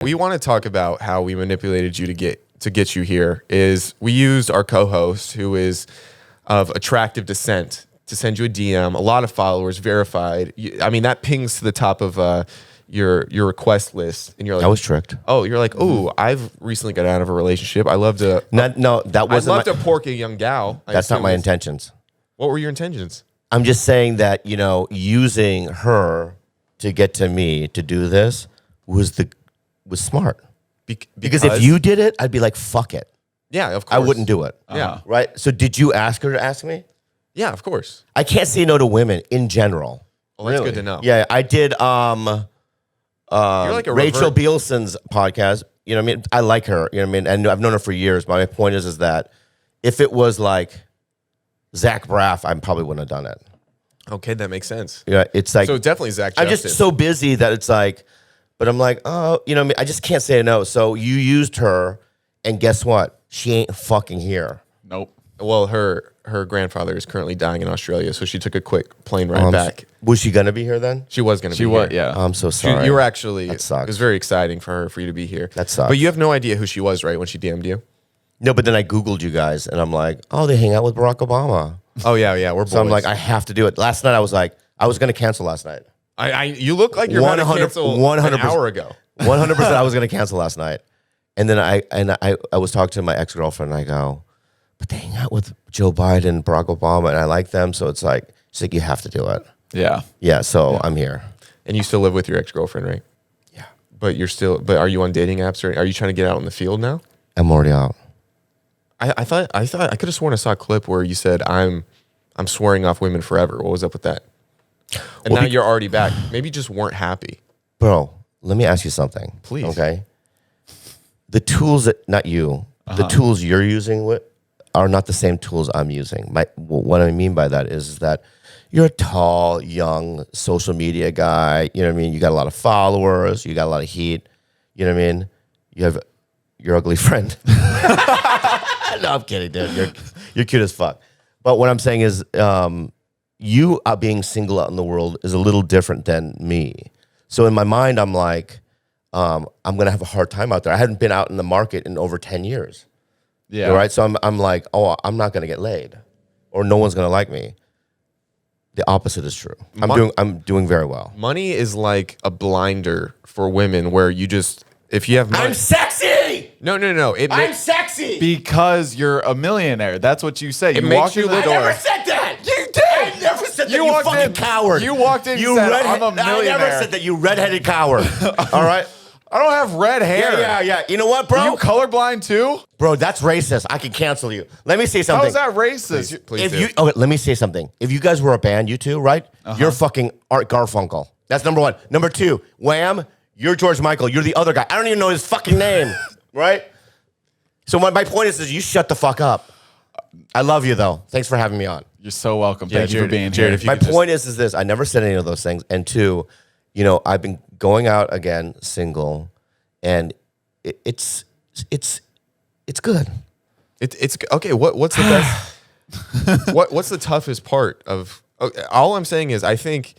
We want to talk about how we manipulated you to get you here. Is we used our co-host, who is of attractive descent, to send you a DM. A lot of followers, verified. I mean, that pings to the top of your request list, and you're like, I was tricked. Oh, you're like, oh, I've recently got out of a relationship. I love to. No, that wasn't. I love to pork a young gal. That's not my intentions. What were your intentions? I'm just saying that using her to get to me to do this was smart. Because if you did it, I'd be like, fuck it. Yeah, of course. I wouldn't do it. Yeah. Right? So did you ask her to ask me? Yeah, of course. I can't say no to women in general. Well, that's good to know. Yeah, I did You're like a Rachel Bielson's podcast. You know what I mean? I like her. You know what I mean? And I've known her for years. But my point is that if it was like Zach Braff, I probably wouldn't have done it. Okay, that makes sense. Yeah, it's like so definitely Zach. I'm just so busy that it's like, but I'm like, oh, you know what I mean? I just can't say no. So you used her, and guess what? She ain't fucking here. Nope. Well, her grandfather is currently dying in Australia, so she took a quick plane ride back. Was she gonna be here then? She was going to be She was, here. yeah. I'm so sorry. You were actually. That sucks. It was very exciting for you to be here. That sucks. But you have no idea who she was, right? When she DM'd you. No, but then I Googled you guys, and I'm like, oh, they hang out with Barack Obama. Oh yeah, we're boys. So I'm like, I have to do it. Last night I was like, I was gonna cancel last night. You look like you're 100, to cancel 100%, an hour ago. 100%. I was gonna cancel last night, and then I was talking to my ex-girlfriend, and I go, but they hang out with Joe Biden, Barack Obama, and I like them, so it's like, she's like, you have to do it. Yeah. So I'm here. And you still live with your ex-girlfriend, right? Yeah. But are you on dating apps, or are you trying to get out in the field now? I'm already out. I thought I could have sworn I saw a clip where you said I'm swearing off women forever. What was up with that? And now you're already back. Maybe you just weren't happy. Bro, let me ask you something. Please. Okay. The tools the tools you're using are not the same tools I'm using. What I mean by that is that you're a tall, young social media guy. You know what I mean? You got a lot of followers. You got a lot of heat. You know what I mean? You have your ugly friend. No, I'm kidding, dude. You're cute as fuck. But what I'm saying is, you being single out in the world is a little different than me. So in my mind, I'm like, I'm gonna have a hard time out there. I hadn't been out in the market in over 10 years. Yeah. Right. So I'm like, oh, I'm not gonna get laid, or no one's gonna like me. The opposite is true. I'm doing very well. Money is like a blinder for women, where you just if you have money. I'm sexy. No. I'm sexy Because you're a millionaire. That's what you say. It You makes walked you through the look- door. I never said that. You did. I never said that. You walked fucking in- coward. You walked in and said, I'm a millionaire. I never said that. You redheaded coward. All right. I don't have red hair. Yeah. You know what, bro? Are you colorblind too? Bro, that's racist. I can cancel you. Let me say something. How is that racist? Please do. Let me say something. If you guys were a band, you two, right? You're fucking Art Garfunkel. That's number one. Number two, Wham, you're George Michael. You're the other guy. I don't even know his fucking name, right? So my point is you shut the fuck up. I love you, though. Thanks for having me on. You're so welcome. Yeah, Thank you for Jared, being Jared, here. if you My could just- point is this. I never said any of those things. And two, I've been going out again single, and it's good. It's okay. What's the best? What's the toughest part of? All I'm saying is I think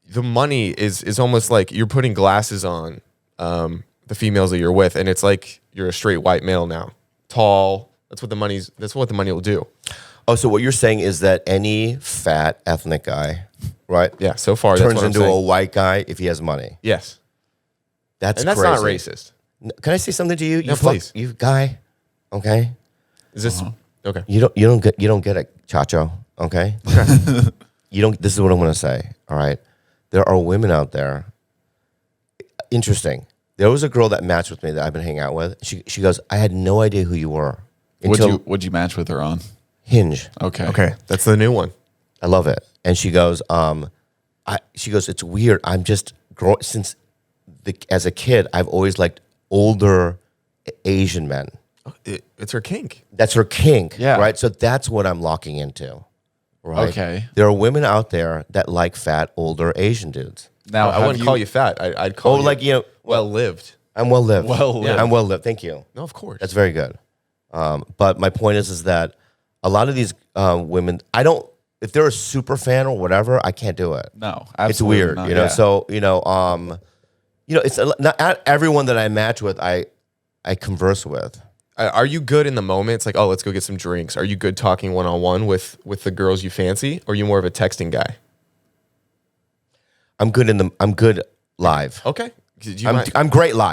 the money is almost like you're putting glasses on the females that you're with, and it's like you're a straight white male now, tall. That's what the money will do. Oh, so what you're saying is that any fat ethnic guy, right? Yeah. So far, that's turns what I'm into saying. a white guy if he has money. Yes. That's And that's crazy. not racist. Can I say something to you? No, please. You guy. Okay. Is this okay? You don't get it, Chacho. Okay. You don't. This is what I'm gonna say. All right. There are women out there. Interesting. There was a girl that matched with me that I've been hanging out with. She goes, I had no idea who you were until What'd you match with her on? Hinge. Okay. That's the new one. I love it. And she goes, it's weird. I'm just as a kid, I've always liked older Asian men. It's her kink. That's her kink, Yeah. right? So that's what I'm locking into, right? Okay. There are women out there that like fat, older Asian dudes. Now, I wouldn't call you fat. I'd call you well lived. I'm well lived. Well lived. I'm well lived. Thank you. No, of course. That's very good. But my point is that a lot of these women, if they're a super fan or whatever, I can't do it. No, It's absolutely weird, not. you know. Yeah. So it's not everyone that I match with. I converse with. Are you good in the moment? It's like, oh, let's go get some drinks. Are you good talking one-on-one with the girls you fancy? Or are you more of a texting guy? I'm good live. Okay. I'm great live.